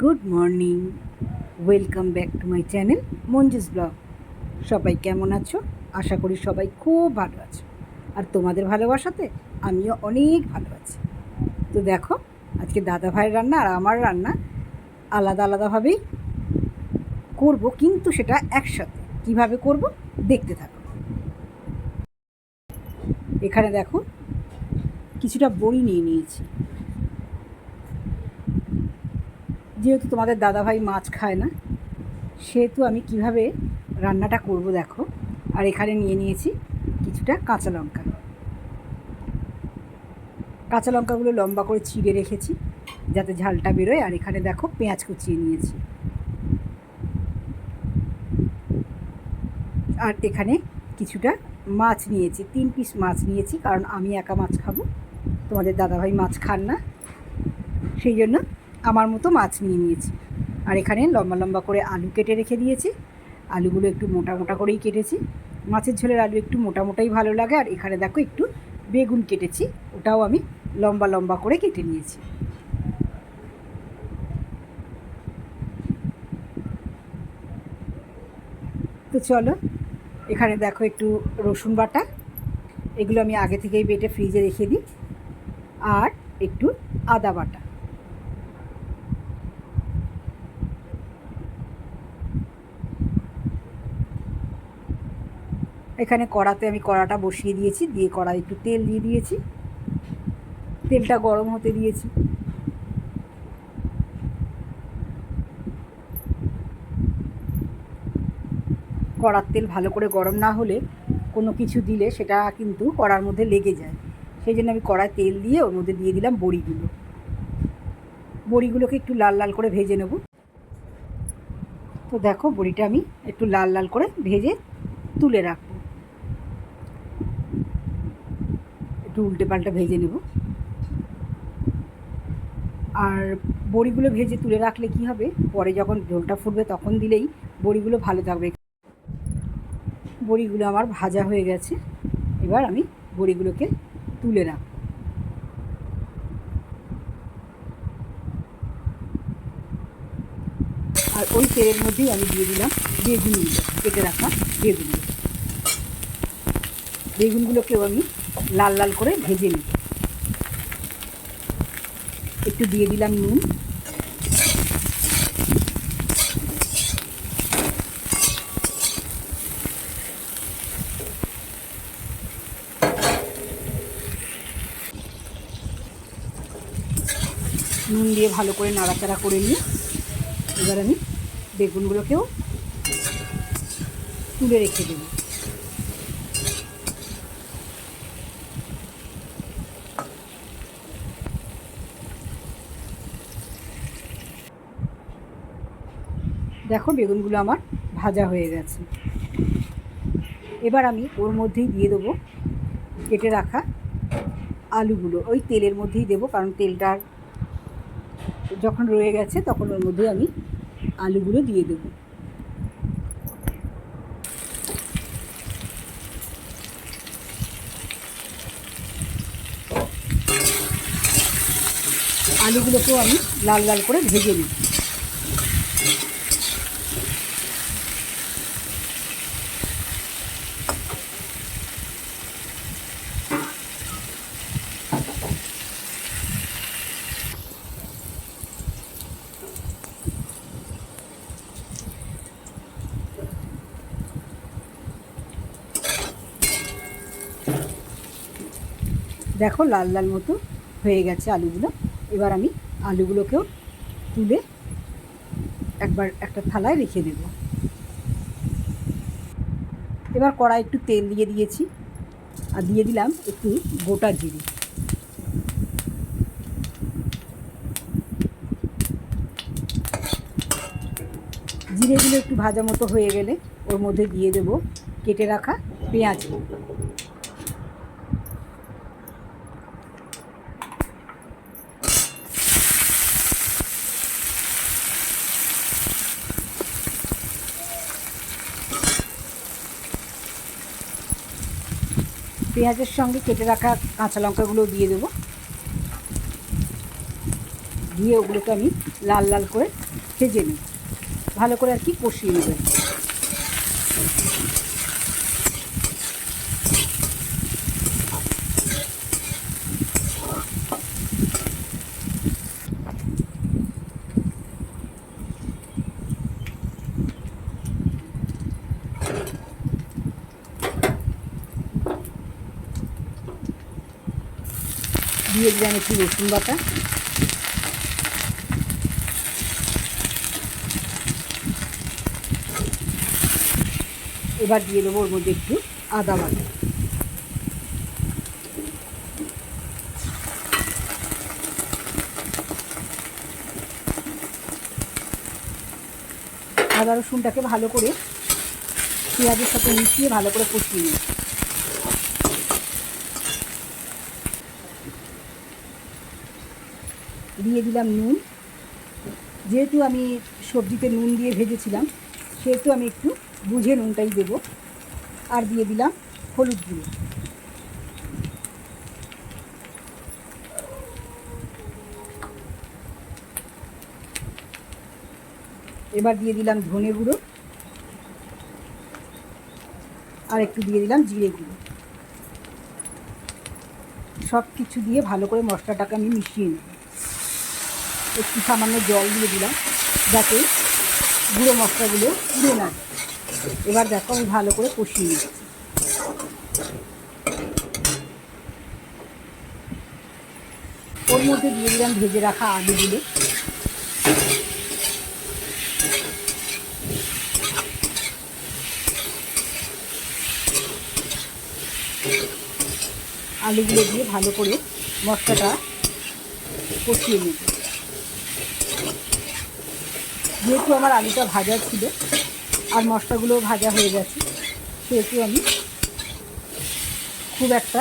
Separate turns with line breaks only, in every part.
Good morning, welcome back to my channel Manju's vlog. সবাই কেমন আছো? আশা করি সবাই খুব ভালো আছো, আর তোমাদের ভালোবাসাতে আমিও অনেক ভালো আছি। তো দেখো, আজকে দাদা ভাইয়ের রান্না আর আমার রান্না আলাদা আলাদাভাবেই করব, কিন্তু সেটা একসাথে কিভাবে করব দেখতে থাকো। এখানে দেখো, কিছুটা বড়ি নিয়ে নিয়েছি। যেহেতু তোমাদের দাদাভাই মাছ খায় না, সেহেতু আমি কিভাবে রান্নাটা করব দেখো। আর এখানে নিয়ে নিয়েছি কিছুটা কাঁচা লঙ্কা। কাঁচা লঙ্কাগুলো লম্বা করে চিড়ে রেখেছি যাতে ঝালটা বেরোয়। আর এখানে দেখো, পেঁয়াজ কুচিয়ে নিয়েছি। আর এখানে কিছুটা মাছ নিয়েছি, 3 পিস মাছ নিয়েছি, কারণ আমি একা মাছ খাবো, তোমাদের দাদাভাই মাছ খান না, সেই জন্য আমার মতো মাছ নিয়ে নিয়েছি। আর এখানে লম্বা লম্বা করে আলু কেটে রেখে দিয়েছি। আলুগুলো একটু মোটা মোটা করেই কেটেছি, মাছের ঝোলের আলু একটু মোটা মোটাই ভালো লাগে। আর এখানে দেখো, একটু বেগুন কেটেছি, ওটাও আমি লম্বা লম্বা করে কেটে নিয়েছি। তো চলো, এখানে দেখো একটু রসুন বাটা, এগুলো আমি আগে থেকেই বেটে ফ্রিজে রেখে দিই। আর একটু আদা বাটা। এখানে কড়াতে আমি কড়াটা বসিয়ে দিয়েছি, দিয়ে কড়াই একটু তেল দিয়ে দিয়েছি, তেলটা গরম হতে দিয়েছি। কড়ার তেল ভালো করে গরম না হলে কোনো কিছু দিলে সেটা কিন্তু কড়ার মধ্যে লেগে যায়, সেই জন্য আমি কড়ায় তেল দিয়ে ওর মধ্যে দিয়ে দিলাম বড়িগুলো। বড়িগুলোকে একটু লাল লাল করে ভেজে নেব। তো দেখো, বড়িটা আমি একটু লাল লাল করে ভেজে তুলে রাখবো। একটু উল্টে পাল্টা ভেজে নেব। আর বড়িগুলো ভেজে তুলে রাখলে কি হবে, পরে যখন ঝোলটা ফুটবে তখন দিলেই বড়িগুলো ভালো থাকবে। বড়িগুলো আমার ভাজা হয়ে গেছে, এবার আমি বড়িগুলোকে তুলে রাখব। আর ওই তেলের মধ্যেই আমি দিয়ে দিলাম বেগুনগুলো, কেটে রাখা বেগুনগুলো। বেগুনগুলোকেও আমি লাল লাল করে ভেজে নিই। একটু দিয়ে দিলাম নুন। নুন দিয়ে ভালো করে নাড়াচাড়া করে নিয়ে এবার আমি বেগুনগুলোকেও তুলে রেখে দেব। দেখো, বেগুনগুলো আমার ভাজা হয়ে গেছে। এবার আমি ওর মধ্যেই দিয়ে দেবো কেটে রাখা আলুগুলো। ওই তেলের মধ্যেই দেবো, কারণ তেলটা যখন রয়ে গেছে তখন ওর মধ্যে আমি আলুগুলো দিয়ে দেবো। আলুগুলোকেও আমি লাল লাল করে ভেজে নিই। দেখো, লাল লাল মতো হয়ে গেছে আলুগুলো। এবার আমি আলুগুলোকেও তুলে একবার একটা থালায় রেখে দেব। এবার কড়াই একটু তেল দিয়ে দিয়েছি, আর দিয়ে দিলাম একটু গোটা জিরে। জিরেগুলো একটু ভাজা মতো হয়ে গেলে ওর মধ্যে দিয়ে দেব কেটে রাখা পেঁয়াজ। পেঁয়াজের সঙ্গে কেটে রাখা কাঁচা লঙ্কাগুলো দিয়ে দেবো, দিয়ে ওগুলোকে আমি লাল লাল করে ভেজে নেব, ভালো করে আর কি কষিয়ে নেব। দিয়ে দিলাম একটু রসুন বাটা, এবার দিয়ে দেবো ওর মধ্যে একটু আদা বাটা। আদা রসুনটাকে ভালো করে পেঁয়াজের সাথে মিশিয়ে ভালো করে কষিয়ে নিই। দিয়ে দিলাম নুন, যেহেতু আমি সবজিতে নুন দিয়ে ভেজেছিলাম সেহেতু আমি একটু বুঝে নুনটাই দেবো। আর দিয়ে দিলাম হলুদ গুঁড়ো। এবার দিয়ে দিলাম ধনে গুঁড়ো, আর একটু দিয়ে দিলাম জিরে গুঁড়ো। সব কিছু দিয়ে ভালো করে মশলাটাকে আমি মিশিয়ে নেব। একটু সামান্য জল দিয়ে দিলাম যাতে গুঁড়ো মশলাগুলো পুড়ে না যায়। এবার দেখো আমি ভালো করে কষিয়ে নিচ্ছি। ওর মধ্যে দিয়ে দিলাম ভেজে রাখা আলুগুলো। আলুগুলো দিয়ে ভালো করে মশলাটা কষিয়ে নেব। যেহেতু আমার আলুটা ভাজা ছিল আর মশলাগুলোও ভাজা হয়ে গেছে সেহেতু আমি খুব একটা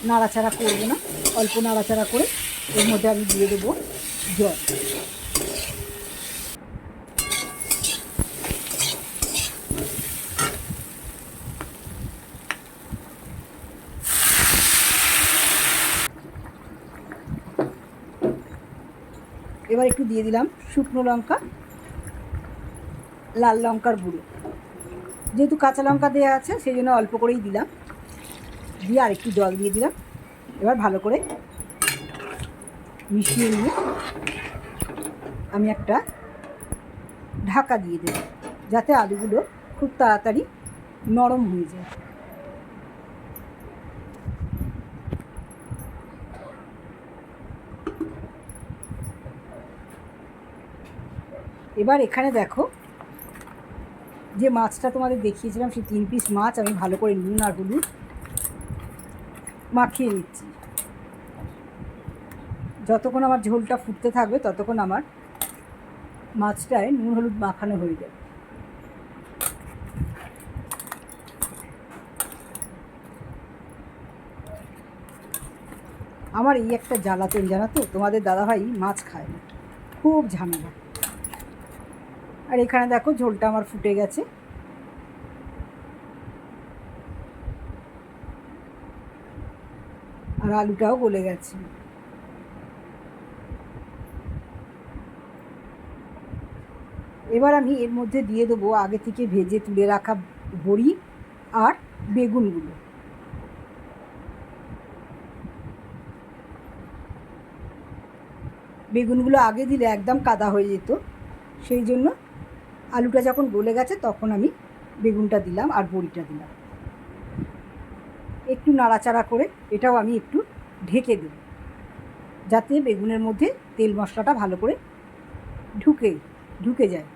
নাড়াচাড়া করবো না, অল্প নাড়াচাড়া করে এর মধ্যে আমি দিয়ে দেবো জল। এবার একটু দিয়ে দিলাম শুকনো লঙ্কা, লাল লঙ্কার গুঁড়ো। যেহেতু কাঁচা লঙ্কা দেওয়া আছে সেই জন্য অল্প করেই দিলাম, দিয়ে আর একটু জল দিয়ে দিলাম। এবার ভালো করে মিশিয়ে নিয়ে আমি একটা ঢাকা দিয়ে দেব যাতে আলুগুলো খুব তাড়াতাড়ি নরম হয়ে যায়। এবার এখানে দেখো যে মাছটা তোমাদের দেখিয়েছিলাম সেই 3 পিস মাছ আমি ভালো করে নুন আর হলুদ মাখিয়ে নিচ্ছি। যতক্ষণ আমার ঝোলটা ফুটতে থাকবে ততক্ষণ আমার মাছটায় নুন হলুদ মাখানো হয়ে যাবে। আমার এই একটা জ্বালাতন জানো তো, তোমাদের দাদাভাই মাছ খায় না, খুব ঝামেলা। আর এখানে দেখো ঝোলটা আমার ফুটে গেছে। আর আলুটাও গলে গেছে। এবার আমি এর মধ্যে দিয়ে দেবো আগে থেকে ভেজে তুলে রাখা বড়ি আর বেগুনগুলো। বেগুনগুলো আগে দিলে একদম কাদা হয়ে যেত, সেই জন্য আলুটা যখন গলে গেছে তখন আমি বেগুনটা দিলাম আর বড়িটা দিলাম। একটু নাড়াচাড়া করে এটাও আমি একটু ঢেকে দেব যাতে বেগুনের মধ্যে তেল মশলাটা ভালো করে ঢুকে যায়।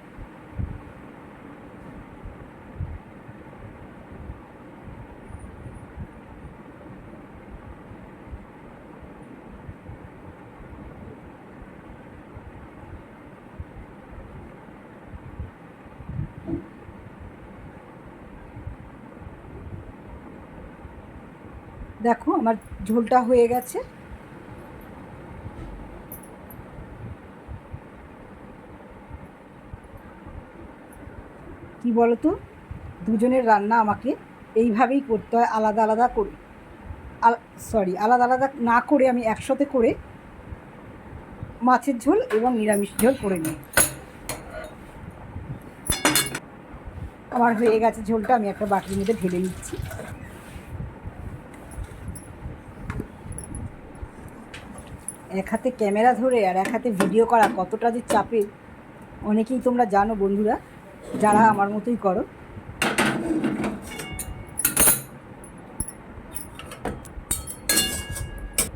দেখো আমার ঝোলটা হয়ে গেছে। কি বলো তো, দুজনের রান্না আমাকে এইভাবেই করতে হয়, আলাদা আলাদা করে। আলাদা আলাদা না করে আমি একসাথে করে মাছের ঝোল এবং নিরামিষ ঝোল করে নিই। আমার হয়ে গেছে ঝোলটা, আমি একটা বাটির মধ্যে ঢেলে নিচ্ছি। এক হাতে ক্যামেরা ধরে আর এক হাতে ভিডিও করা কতটা যে চাপের অনেকেই তোমরা জানো বন্ধুরা, যারা আমার মতোই করো।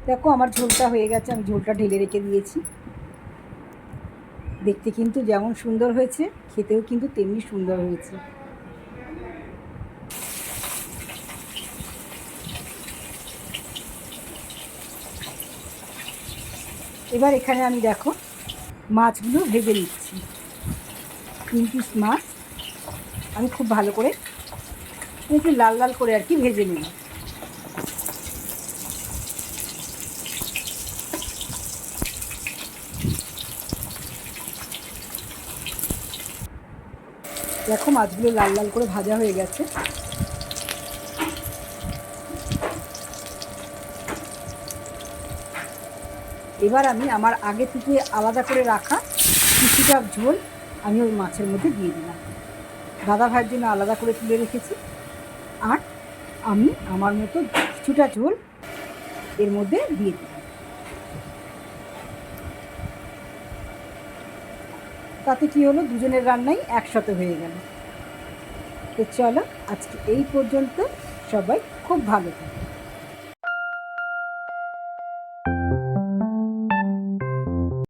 দেখো আমার ঝোলটা হয়ে গেছে, আমি ঝোলটা ঢেলে রেখে দিয়েছি। দেখতে কিন্তু যেমন সুন্দর হয়েছে, খেতেও কিন্তু তেমনি সুন্দর হয়েছে। এবার এখানে আমি দেখো মাছগুলো ভেজে নিচ্ছি। 3 পিস মাছ আমি খুব ভালো করে একটু লাল লাল করে আর কি ভেজে নিই। দেখো মাছগুলো লাল লাল করে ভাজা হয়ে গেছে। এবার আমি আমার আগে থেকে আলাদা করে রাখা কিছুটা ঝোল আমি ওই মাছের মধ্যে দিয়ে দিলাম। দাদা ভাইয়ের জন্য আলাদা করে তুলে রেখেছি, আর আমি আমার মতো কিছুটা ঝোল এর মধ্যে দিয়ে দিলাম। তাতে কী হলো, দুজনের রান্নাই একসাথে হয়ে গেল। তো চলো আজকে এই পর্যন্ত, সবাই খুব ভালো থাকে।